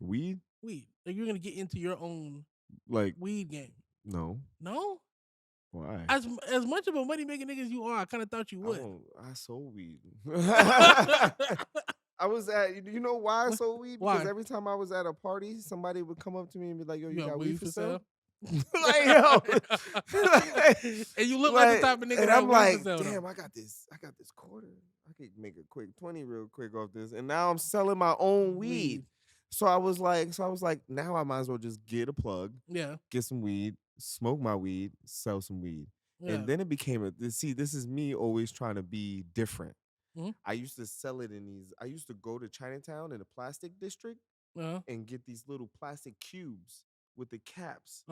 Speaker 3: Weed?
Speaker 2: Like, you're gonna get into your own
Speaker 3: like
Speaker 2: weed game?
Speaker 3: No. Why?
Speaker 2: As much of a money making nigga as you are, I kind of thought you would.
Speaker 3: I sold weed. I was at. You know why I sold weed? Because every time I was at a party, somebody would come up to me and be like, "Yo, you got weed for sale?" Like, yo,
Speaker 2: and you look like the type of nigga.
Speaker 3: And
Speaker 2: that
Speaker 3: I'm like,
Speaker 2: damn,
Speaker 3: I got this quarter. I could make a quick 20 real quick off this, and now I'm selling my own weed. So I was like, now I might as well just get a plug, get some weed, smoke my weed, sell some weed, and then it became this is me always trying to be different. Mm-hmm. I used to sell it in these. I used to go to Chinatown in the plastic district and get these little plastic cubes with the caps.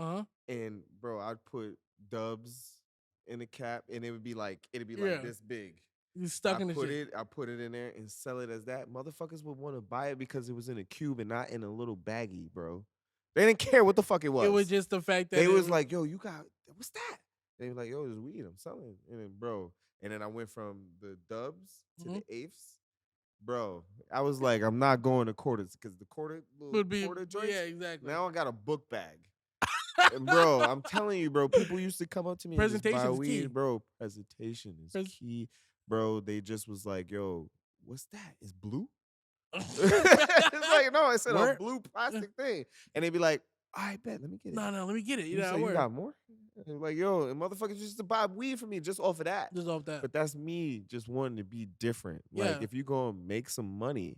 Speaker 3: And bro, I'd put dubs in the cap, and it would be like this big.
Speaker 2: You stuck in the
Speaker 3: shit. I put it in there and sell it as that. Motherfuckers would want to buy it because it was in a cube and not in a little baggie, bro. They didn't care what the fuck it was.
Speaker 2: It was just the fact that
Speaker 3: they was like, yo, you got what's that? They be like, yo, there's weed. I'm selling. And then, bro, and then I went from the dubs to the eighths. Bro, I was like, I'm not going to quarters because the little quarter joints.
Speaker 2: Yeah, exactly.
Speaker 3: Now I got a book bag. And bro, I'm telling you, bro, people used to come up to me and just buy
Speaker 2: Presentation is
Speaker 3: weed,
Speaker 2: key.
Speaker 3: bro. Presentation is key. Bro, they just was like, yo, what's that? It's blue? It's like, no, it's in a blue plastic thing. And they be like, I bet, let me get it.
Speaker 2: No, let me get it.
Speaker 3: You say you got more? And like, yo, and motherfuckers used to buy weed from me just off of that.
Speaker 2: Just off that.
Speaker 3: But that's me just wanting to be different.
Speaker 2: Yeah.
Speaker 3: Like, if you're going to make some money,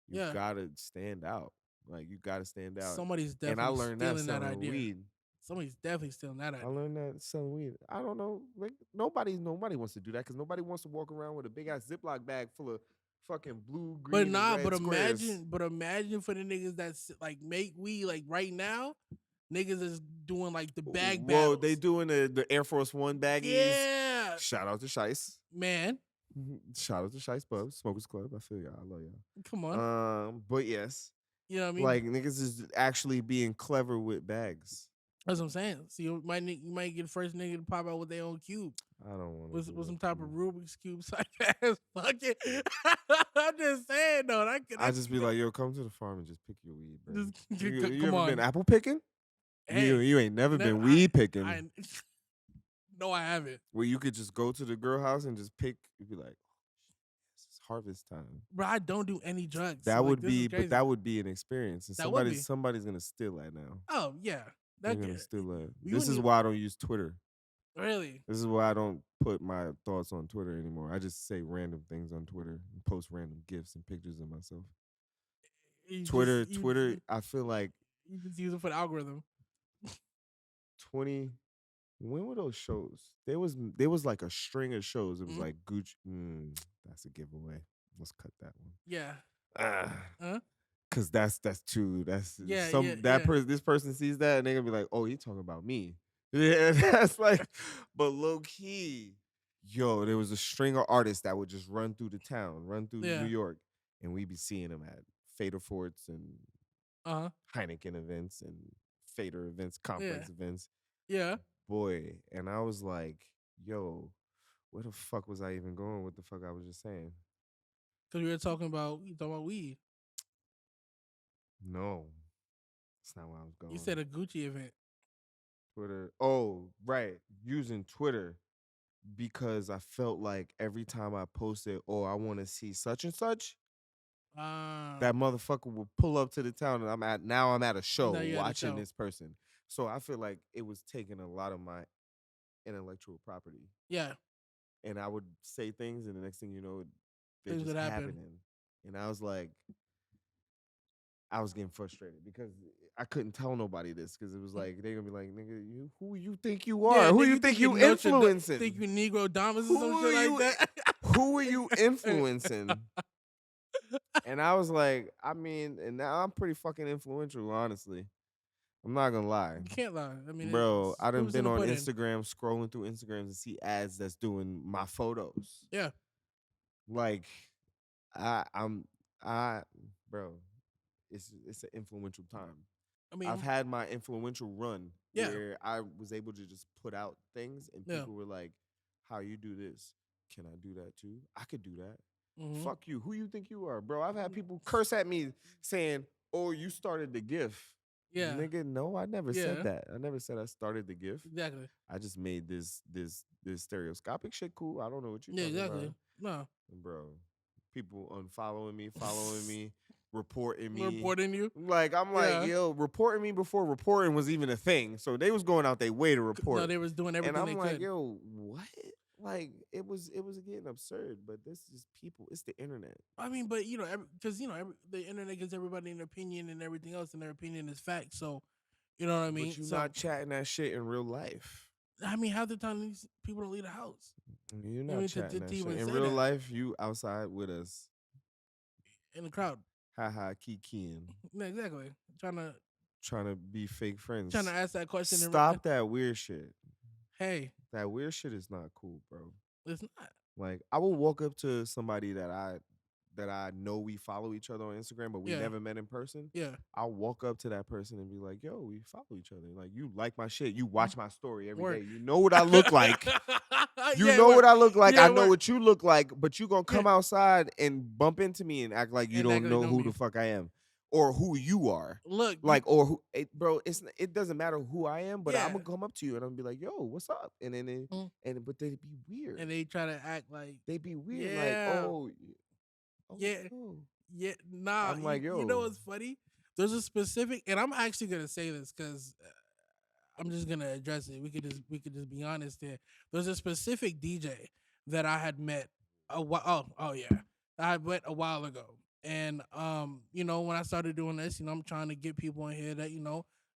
Speaker 3: you
Speaker 2: Yeah.
Speaker 3: got to stand out. Like, you got to stand out.
Speaker 2: Somebody's
Speaker 3: And I
Speaker 2: definitely
Speaker 3: learned that
Speaker 2: stealing that
Speaker 3: selling
Speaker 2: idea.
Speaker 3: weed.
Speaker 2: Somebody's definitely stealing that idea.
Speaker 3: I learned that selling weed. I don't know. Like, nobody wants to do that because nobody wants to walk around with a big ass Ziploc bag full of fucking blue, green,
Speaker 2: But nah,
Speaker 3: and red squares.
Speaker 2: imagine for the niggas that's like make weed like right now, niggas is doing like the bag battles.
Speaker 3: Whoa, they doing the Air Force One baggies.
Speaker 2: Yeah.
Speaker 3: Shout out to Shice.
Speaker 2: Man.
Speaker 3: Shout out to Shice Bub, Smokers Club. I feel y'all. I love y'all.
Speaker 2: Come on.
Speaker 3: But yes.
Speaker 2: You know what I mean?
Speaker 3: Like niggas is actually being clever with bags.
Speaker 2: That's what I'm saying. So you might get the first nigga to pop out with their own cube.
Speaker 3: I don't want
Speaker 2: to. With some type of Rubik's Cube type ass fucking. I'm just saying though.
Speaker 3: I just be like, yo, come to the farm and just pick your weed, bro. You
Speaker 2: come
Speaker 3: ever
Speaker 2: on.
Speaker 3: been apple picking?
Speaker 2: Hey,
Speaker 3: you ain't never been weed picking.
Speaker 2: No, I haven't.
Speaker 3: Where you could just go to the girl house and just pick. You'd be like, it's harvest time.
Speaker 2: Bro, I don't do any drugs.
Speaker 3: That would be, but that would be an experience. And
Speaker 2: that
Speaker 3: somebody's gonna steal that now.
Speaker 2: Oh yeah,
Speaker 3: they're gonna steal that. This is why I don't use Twitter.
Speaker 2: Really?
Speaker 3: This is why I don't put my thoughts on Twitter anymore. I just say random things on Twitter and post random gifs and pictures of myself. Twitter. I feel like
Speaker 2: you just use it for the algorithm.
Speaker 3: When were those shows? There was like a string of shows. It was like Gucci. That's a giveaway. Let's cut that one.
Speaker 2: Yeah.
Speaker 3: Cause that's too. That's this person sees that and they're gonna be like, oh, he talking about me. Yeah, that's like, but low key, yo, there was a string of artists that would just run through the town, run through New York, and we'd be seeing them at Fader Forts and Heineken events and Fader events, conference events.
Speaker 2: Yeah.
Speaker 3: Boy, and I was like, yo, where the fuck was I even going? What the fuck I was just saying?
Speaker 2: Because we were talking about weed.
Speaker 3: No, that's not where I was going.
Speaker 2: You said a Gucci event.
Speaker 3: Twitter. Oh, right. Using Twitter because I felt like every time I posted, oh, I want to see such and such, that motherfucker will pull up to the town and I'm at a show watching this person. So I feel like it was taking a lot of my intellectual property.
Speaker 2: Yeah.
Speaker 3: And I would say things and the next thing you know, they're just happening. And I was like, I was getting frustrated because I couldn't tell nobody this because it was like they're gonna be like, "Nigga, who you think you are? Who you think you influencing?
Speaker 2: Think you Negro Domus or some shit like that?
Speaker 3: Who are you influencing?" And I was like, I mean, and now I'm pretty fucking influential, honestly. I'm not gonna lie.
Speaker 2: You can't lie. I mean,
Speaker 3: bro, I done been on Instagram scrolling through Instagrams and see ads that's doing my photos.
Speaker 2: Yeah,
Speaker 3: like bro. It's an influential time. I mean, I've had my influential run where I was able to just put out things and people were like, how you do this? Can I do that too? I could do that. Mm-hmm. Fuck you. Who you think you are, bro? I've had people curse at me saying, oh, you started the GIF. Yeah. Nigga, no, I never said that. I never said I started the GIF.
Speaker 2: Exactly.
Speaker 3: I just made this stereoscopic shit cool. I don't know what you're talking about.
Speaker 2: No.
Speaker 3: Bro, people unfollowing me, following me. Reporting
Speaker 2: you?
Speaker 3: Like, I'm like, yo, reporting me before reporting was even a thing. So they was going out their way to report.
Speaker 2: No, they was doing everything
Speaker 3: and I'm like,
Speaker 2: could.
Speaker 3: Yo, what? Like, it was getting absurd, but this is people. It's the internet.
Speaker 2: I mean, but, because, the internet gives everybody an opinion and everything else, and their opinion is fact. So, you know what I mean?
Speaker 3: But you're not chatting that shit in real life.
Speaker 2: I mean, half the time these people don't leave the house.
Speaker 3: You're not chatting that shit. In real life, you outside with us.
Speaker 2: In the crowd.
Speaker 3: Haha, kikiing.
Speaker 2: Yeah, exactly. Trying to
Speaker 3: be fake friends.
Speaker 2: Trying to ask that question.
Speaker 3: Stop that weird shit.
Speaker 2: Hey.
Speaker 3: That weird shit is not cool, bro.
Speaker 2: It's not.
Speaker 3: Like, I will walk up to somebody that I that I know we follow each other on Instagram, but we
Speaker 2: Yeah.
Speaker 3: never met in person.
Speaker 2: Yeah.
Speaker 3: I'll walk up to that person and be like, "Yo, we follow each other. Like, you like my shit. You watch my story every
Speaker 2: Word.
Speaker 3: day. You know what I look like. You
Speaker 2: Yeah,
Speaker 3: know
Speaker 2: word.
Speaker 3: what I look like.
Speaker 2: Yeah,
Speaker 3: I know
Speaker 2: word.
Speaker 3: what you look like. But you gonna come
Speaker 2: Yeah.
Speaker 3: outside and bump into me and act like you
Speaker 2: And act
Speaker 3: don't
Speaker 2: like
Speaker 3: know
Speaker 2: know
Speaker 3: who
Speaker 2: me.
Speaker 3: the fuck I am or who you are.
Speaker 2: Look,
Speaker 3: Like, or who, bro. It doesn't matter who I am, but I'm
Speaker 2: Yeah.
Speaker 3: gonna come up to you and I'm gonna be like, "Yo, what's up?" And then but they'd be weird.
Speaker 2: and they try to act like
Speaker 3: They'd be weird.
Speaker 2: Yeah.
Speaker 3: Like, oh,
Speaker 2: Yeah.
Speaker 3: oh.
Speaker 2: Yeah, nah.
Speaker 3: I'm like,
Speaker 2: you know
Speaker 3: yo.
Speaker 2: what's funny? There's a specific, and I'm actually gonna say this because I'm just gonna address it. We could just be honest here. There's a specific DJ that I had met a while. Oh yeah, I had met a while ago, and when I started doing this, I'm trying to get people in here that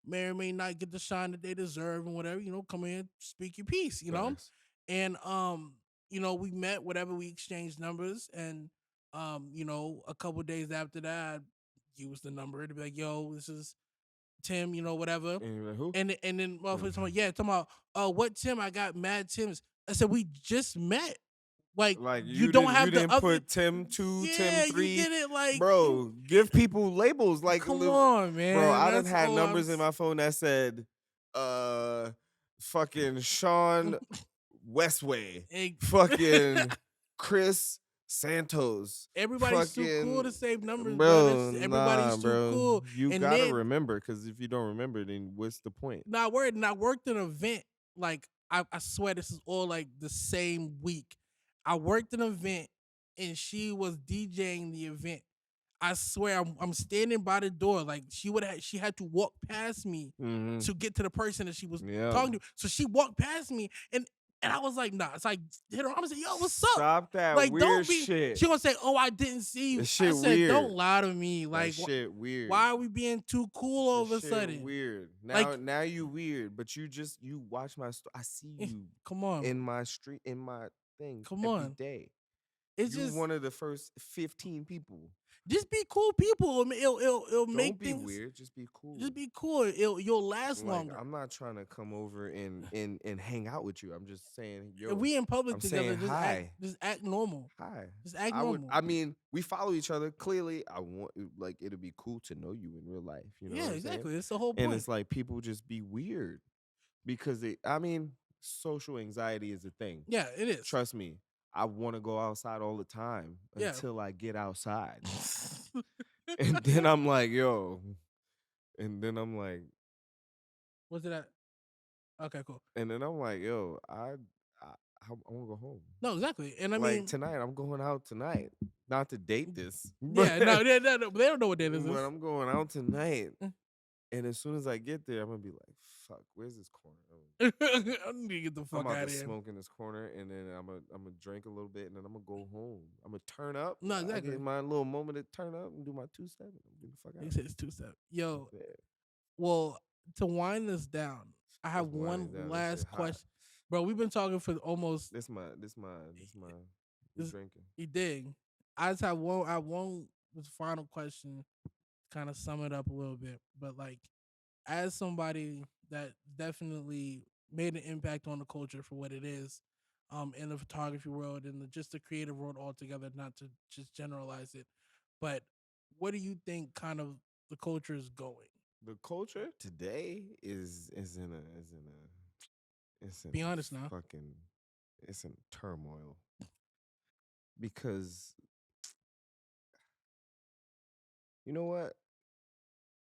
Speaker 2: may or may not get the shine that they deserve and whatever. Come in, speak your piece.
Speaker 3: Facts.
Speaker 2: And we met, whatever, we exchanged numbers, and a couple days after that, I used the number to be like, yo, this is Timm, whatever.
Speaker 3: And you're like, who?
Speaker 2: And then motherfuckers talking about, what Timm? I got mad Timms. I said, we just met. Like you don't have
Speaker 3: you
Speaker 2: the
Speaker 3: didn't
Speaker 2: other.
Speaker 3: put Timm 2,
Speaker 2: Yeah,
Speaker 3: Timm 3.
Speaker 2: you did it like
Speaker 3: bro, give people labels. Like,
Speaker 2: come on, man.
Speaker 3: bro, I done
Speaker 2: That's
Speaker 3: had
Speaker 2: all
Speaker 3: numbers
Speaker 2: I'm
Speaker 3: in my phone that said, fucking Sean Westway, fucking Chris Santos.
Speaker 2: Everybody's too cool to save numbers,
Speaker 3: bro.
Speaker 2: Everybody's too
Speaker 3: bro.
Speaker 2: cool.
Speaker 3: You
Speaker 2: And
Speaker 3: gotta
Speaker 2: then-
Speaker 3: remember, because if you don't remember, then what's the point?
Speaker 2: Nah, word. And I worked an event. Like I swear this is all like the same week. I worked an event and she was DJing the event. I swear I'm standing by the door. Like she had to walk past me
Speaker 3: Mhm.
Speaker 2: to get to the person that she was
Speaker 3: Yeah.
Speaker 2: talking to. So she walked past me and I was like, nah. It's like hit her. I'm gonna say, yo, what's up?
Speaker 3: Stop that
Speaker 2: Like,
Speaker 3: weird
Speaker 2: don't be.
Speaker 3: shit.
Speaker 2: She gonna say, oh, I didn't see you.
Speaker 3: That shit
Speaker 2: I said,
Speaker 3: weird.
Speaker 2: don't lie to me. Like,
Speaker 3: That shit weird.
Speaker 2: why are we being too cool all of a
Speaker 3: That shit
Speaker 2: sudden?
Speaker 3: weird.
Speaker 2: Like-
Speaker 3: Now you weird, but you watch my I see you
Speaker 2: Come on.
Speaker 3: in my street, in my thing
Speaker 2: Come
Speaker 3: every
Speaker 2: on.
Speaker 3: day.
Speaker 2: It's
Speaker 3: You
Speaker 2: just
Speaker 3: one of the first 15 people.
Speaker 2: just be cool people. It'll make
Speaker 3: Don't be
Speaker 2: things
Speaker 3: weird. Just be cool.
Speaker 2: Just be cool. You'll last
Speaker 3: Like,
Speaker 2: longer.
Speaker 3: I'm not trying to come over and hang out with you. I'm just saying, yo.
Speaker 2: If we in public
Speaker 3: I'm
Speaker 2: together,
Speaker 3: saying hi.
Speaker 2: just act normal.
Speaker 3: Hi.
Speaker 2: Just act
Speaker 3: I
Speaker 2: normal.
Speaker 3: I mean, we follow each other. Clearly, I want like it'll be cool to know you in real life. You know
Speaker 2: yeah,
Speaker 3: what I'm saying?
Speaker 2: exactly. It's the whole
Speaker 3: And
Speaker 2: point.
Speaker 3: it's like people just be weird because social anxiety is a thing.
Speaker 2: Yeah, it is.
Speaker 3: Trust me, I want to go outside all the time
Speaker 2: Yeah.
Speaker 3: until I get outside. And then I'm like, yo. And then I'm like,
Speaker 2: What's it at? Okay, cool.
Speaker 3: and then I'm like, yo, I want to go home.
Speaker 2: No, exactly. And I
Speaker 3: like
Speaker 2: mean,
Speaker 3: tonight, I'm going out tonight. Not to date this.
Speaker 2: yeah, no, they don't know what that is.
Speaker 3: But I'm going out tonight.
Speaker 2: Mm.
Speaker 3: And as soon as I get there, I'm gonna be like, fuck, where's this corner?
Speaker 2: I need to get the
Speaker 3: I'm
Speaker 2: fuck
Speaker 3: about
Speaker 2: out
Speaker 3: to
Speaker 2: of here.
Speaker 3: smoke in this corner, and then I'm gonna drink a little bit, and then I'm gonna go home. I'm gonna turn up.
Speaker 2: No,
Speaker 3: I
Speaker 2: exactly.
Speaker 3: get my little moment to turn up and do my 2-step. And get the fuck out.
Speaker 2: He said it's 2-step. Yo,
Speaker 3: Yeah.
Speaker 2: well, to wind this down, I have
Speaker 3: Let's wind
Speaker 2: one
Speaker 3: it down. This
Speaker 2: last
Speaker 3: shit hot.
Speaker 2: question. Bro, we've been talking for almost
Speaker 3: This my
Speaker 2: This-
Speaker 3: drinking.
Speaker 2: you dig. I just have one this final question, kind of sum it up a little bit. But like, as somebody that definitely made an impact on the culture for what it is, in the photography world and just the creative world altogether, not to just generalize it, but what do you think kind of the culture is going?
Speaker 3: The culture today is in
Speaker 2: Be honest now.
Speaker 3: fucking it's in turmoil because you know what?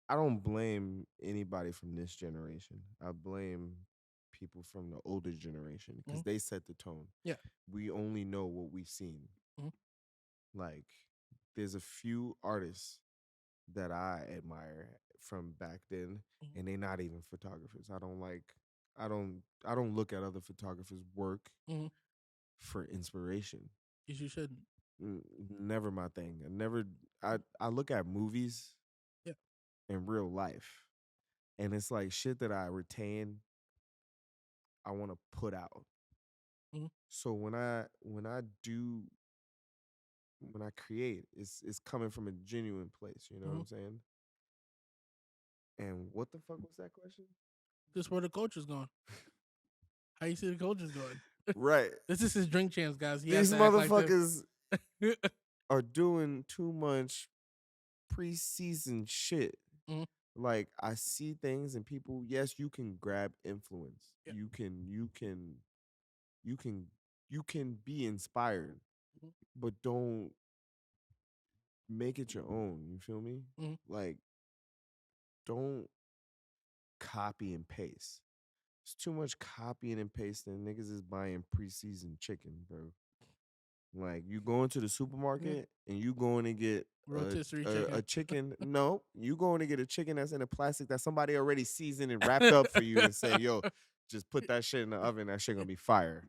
Speaker 3: I don't blame anybody from this generation. I blame people from the older generation because they set the tone.
Speaker 2: Yeah.
Speaker 3: We only know what we've seen.
Speaker 2: Mhm.
Speaker 3: Like, there's a few artists that I admire from back then, and they're not even photographers. I don't look at other photographers' work
Speaker 2: Mhm.
Speaker 3: for inspiration.
Speaker 2: Yes, you shouldn't.
Speaker 3: Never my thing. I look at movies
Speaker 2: Yeah.
Speaker 3: in real life, and it's like shit that I retain. I want to put out.
Speaker 2: Mhm.
Speaker 3: So when I create, it's coming from a genuine place. You know what I'm saying? And what the fuck was that question?
Speaker 2: Just where the culture's going. How you see the culture's going?
Speaker 3: Right.
Speaker 2: This is his drink chance, guys. He
Speaker 3: These
Speaker 2: has to act like this.
Speaker 3: motherfuckers. are doing too much preseason shit.
Speaker 2: Mhm.
Speaker 3: Like I see things and people, yes, you can grab influence.
Speaker 2: Yeah.
Speaker 3: You can be inspired,
Speaker 2: Mhm.
Speaker 3: but don't make it your own. You feel me?
Speaker 2: Mhm.
Speaker 3: Like, don't copy and paste. It's too much copying and pasting. Niggas is buying preseason chicken, bro. Like you going to the supermarket and you going to get
Speaker 2: Rotisserie
Speaker 3: a
Speaker 2: chicken.
Speaker 3: chicken. No, you going to get a chicken that's in a plastic that somebody already seasoned and wrapped up for you and say, yo, just put that shit in the oven. That shit gonna be fire.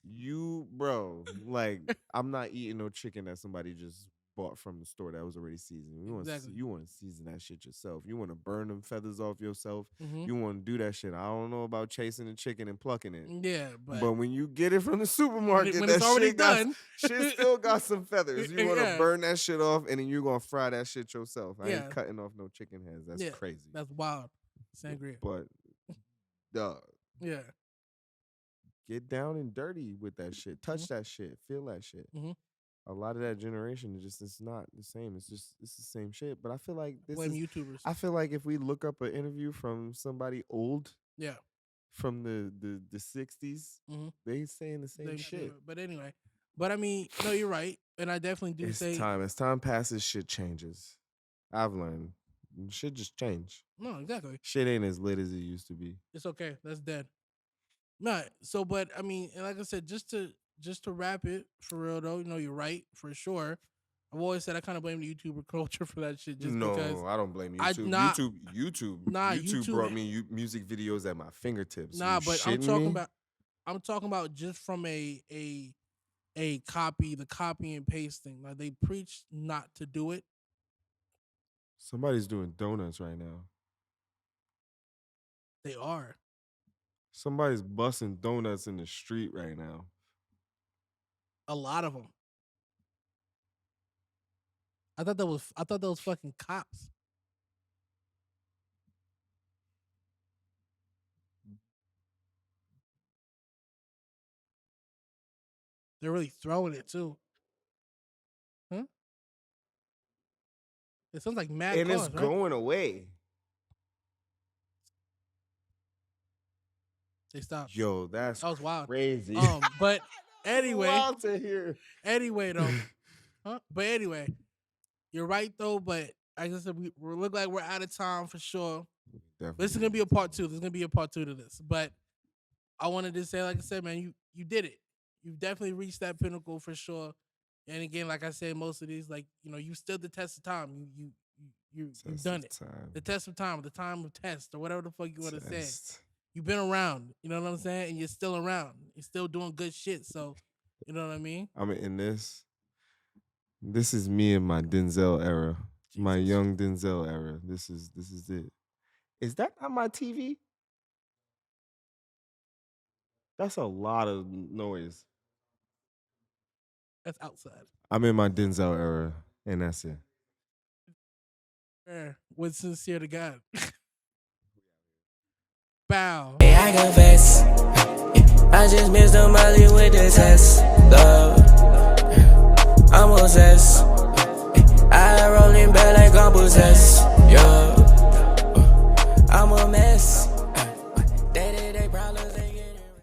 Speaker 3: You, bro, like I'm not eating no chicken that somebody just bought from the store that was already seasoned.
Speaker 2: Exactly.
Speaker 3: You want to season that shit yourself. You want to burn them feathers off yourself.
Speaker 2: Mhm.
Speaker 3: You want to do that shit. I don't know about chasing the chicken and plucking it.
Speaker 2: Yeah,
Speaker 3: But when you get it from the supermarket,
Speaker 2: when
Speaker 3: that
Speaker 2: it's already
Speaker 3: shit got,
Speaker 2: done,
Speaker 3: shit still got some feathers. You want to
Speaker 2: Yeah.
Speaker 3: burn that shit off and then you're going to fry that shit yourself. I
Speaker 2: Yeah.
Speaker 3: ain't cutting off no chicken heads. That's
Speaker 2: Yeah.
Speaker 3: crazy.
Speaker 2: That's wild. Sangria.
Speaker 3: But, dog,
Speaker 2: Yeah.
Speaker 3: get down and dirty with that shit. Touch that shit. Feel that shit.
Speaker 2: Mhm.
Speaker 3: A lot of that generation is just, it's not the same. It's the same shit. But I feel like
Speaker 2: Blame YouTubers.
Speaker 3: I feel like if we look up an interview from somebody old,
Speaker 2: Yeah.
Speaker 3: from the 60s,
Speaker 2: Mhm.
Speaker 3: they saying the same shit.
Speaker 2: But anyway, but I mean, no, you're right, and I definitely do
Speaker 3: It's
Speaker 2: say
Speaker 3: time. As time passes, shit changes. I've learned. Shit just change.
Speaker 2: no, exactly.
Speaker 3: Shit ain't as lit as it used to be.
Speaker 2: It's okay. That's dead. No, so but I mean, and like I said, just to wrap it for real though, you're right for sure. I've always said I kind of blame the YouTuber culture for that shit. Just because
Speaker 3: I don't blame
Speaker 2: I-
Speaker 3: YouTube.
Speaker 2: nah,
Speaker 3: YouTube brought me music videos at my fingertips.
Speaker 2: Nah,
Speaker 3: You
Speaker 2: but I'm
Speaker 3: shitting
Speaker 2: talking
Speaker 3: me?
Speaker 2: about just from a copy, the copy and pasting. Like they preach not to do it.
Speaker 3: Somebody's doing donuts right now.
Speaker 2: They are.
Speaker 3: Somebody's busting donuts in the street right now.
Speaker 2: A lot of them. I thought that was fucking cops. They're really throwing it too. Huh? It sounds like mad
Speaker 3: And
Speaker 2: cars,
Speaker 3: it's
Speaker 2: right?
Speaker 3: going away.
Speaker 2: They stopped.
Speaker 3: Yo, that
Speaker 2: was wild.
Speaker 3: crazy.
Speaker 2: But anyway,
Speaker 3: wild to hear.
Speaker 2: Anyway though, huh? But anyway, you're right though. But like I said, we look like we're out of time for sure.
Speaker 3: Definitely.
Speaker 2: This is gonna be a part 2. There's gonna be a part 2 to this. But I wanted to say, like I said, man, you did it. You've definitely reached that pinnacle for sure. And again, like I said, most of these, like you stood the test of time. You've done it. The test of time, the time of test, or whatever the fuck you want to say. You've been around. You know what I'm saying? And you're still around. You're still doing good shit. So, you know what I mean?
Speaker 3: I mean, in this is me in my Denzel era, my young Denzel era. This is it. Is that not my TV? That's a lot of noise.
Speaker 2: That's outside.
Speaker 3: I'm in my Denzel era, and that's it.
Speaker 2: Yeah, with sincere to God. Bow.
Speaker 4: Hey, I confess, I just missed the molly with the test. Love, I'm obsessed. I rolling back like I'm possessed. Yeah.